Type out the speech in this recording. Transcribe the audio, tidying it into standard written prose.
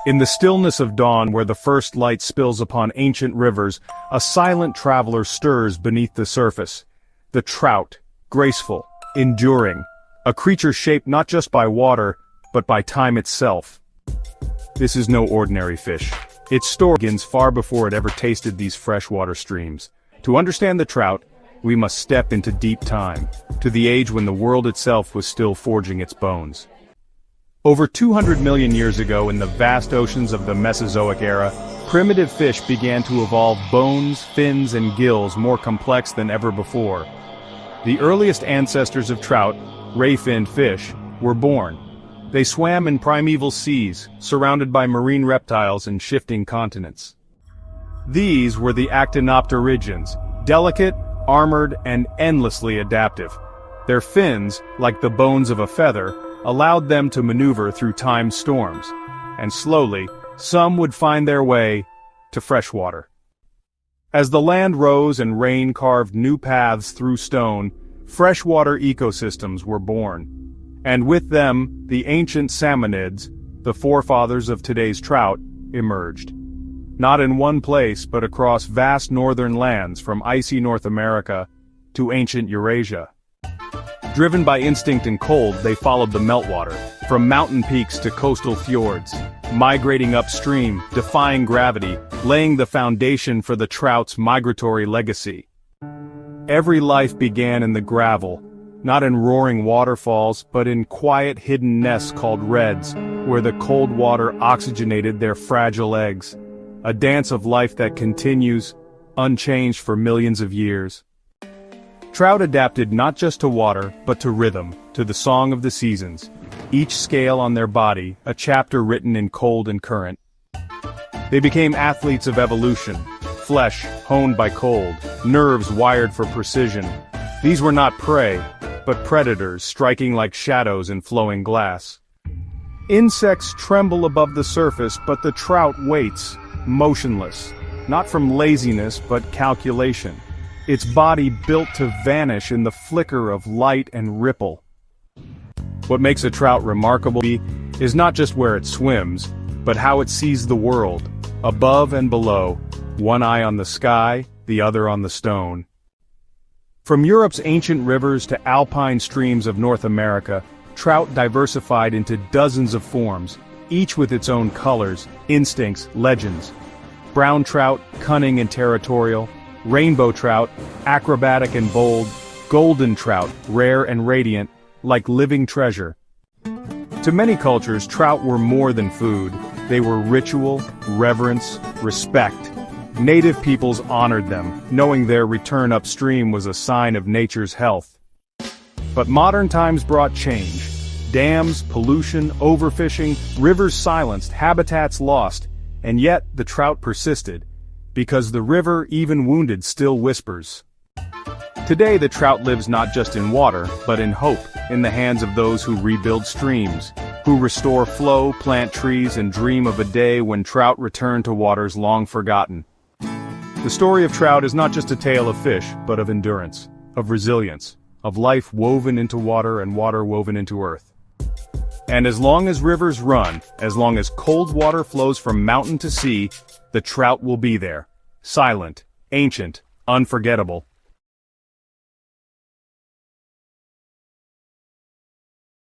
In the stillness of dawn where the first light spills upon ancient rivers, a silent traveler stirs beneath the surface. The trout, graceful, enduring, a creature shaped not just by water, but by time itself. This is no ordinary fish. Its story begins far before it ever tasted these freshwater streams. To understand the trout, we must step into deep time, to the age when the world itself was still forging its bones. Over 200 million years ago in the vast oceans of the Mesozoic era, primitive fish began to evolve bones, fins, and gills more complex than ever before. The earliest ancestors of trout, ray-finned fish, were born. They swam in primeval seas, surrounded by marine reptiles and shifting continents. These were the actinopterygians, delicate, armored, and endlessly adaptive. Their fins, like the bones of a feather, allowed them to maneuver through time's storms, and slowly, some would find their way to freshwater. As the land rose and rain carved new paths through stone, freshwater ecosystems were born. And with them, the ancient salmonids, the forefathers of today's trout, emerged. Not in one place but across vast northern lands from icy North America to ancient Eurasia. Driven by instinct and cold, they followed the meltwater, from mountain peaks to coastal fjords, migrating upstream, defying gravity, laying the foundation for the trout's migratory legacy. Every life began in the gravel, not in roaring waterfalls, but in quiet hidden nests called redds, where the cold water oxygenated their fragile eggs. A dance of life that continues, unchanged for millions of years. Trout adapted not just to water, but to rhythm, to the song of the seasons. Each scale on their body, a chapter written in cold and current. They became athletes of evolution, flesh honed by cold, nerves wired for precision. These were not prey, but predators striking like shadows in flowing glass. Insects tremble above the surface, but the trout waits, motionless, not from laziness but calculation. Its body built to vanish in the flicker of light and ripple. What makes a trout remarkable is not just where it swims, but how it sees the world, above and below, one eye on the sky, the other on the stone. From Europe's ancient rivers to alpine streams of North America, trout diversified into dozens of forms, each with its own colors, instincts, legends. Brown trout, cunning and territorial. Rainbow trout, acrobatic and bold. Golden trout, rare and radiant, like living treasure. To many cultures, trout were more than food. They were ritual, reverence, respect. Native peoples honored them, knowing their return upstream was a sign of nature's health. But modern times brought change. Dams, pollution, overfishing, rivers silenced, habitats lost, and yet the trout persisted, because the river, even wounded, still whispers. Today the trout lives not just in water, but in hope, in the hands of those who rebuild streams, who restore flow, plant trees, and dream of a day when trout return to waters long forgotten. The story of trout is not just a tale of fish, but of endurance, of resilience, of life woven into water and water woven into earth. And as long as rivers run, as long as cold water flows from mountain to sea, the trout will be there, silent, ancient, unforgettable.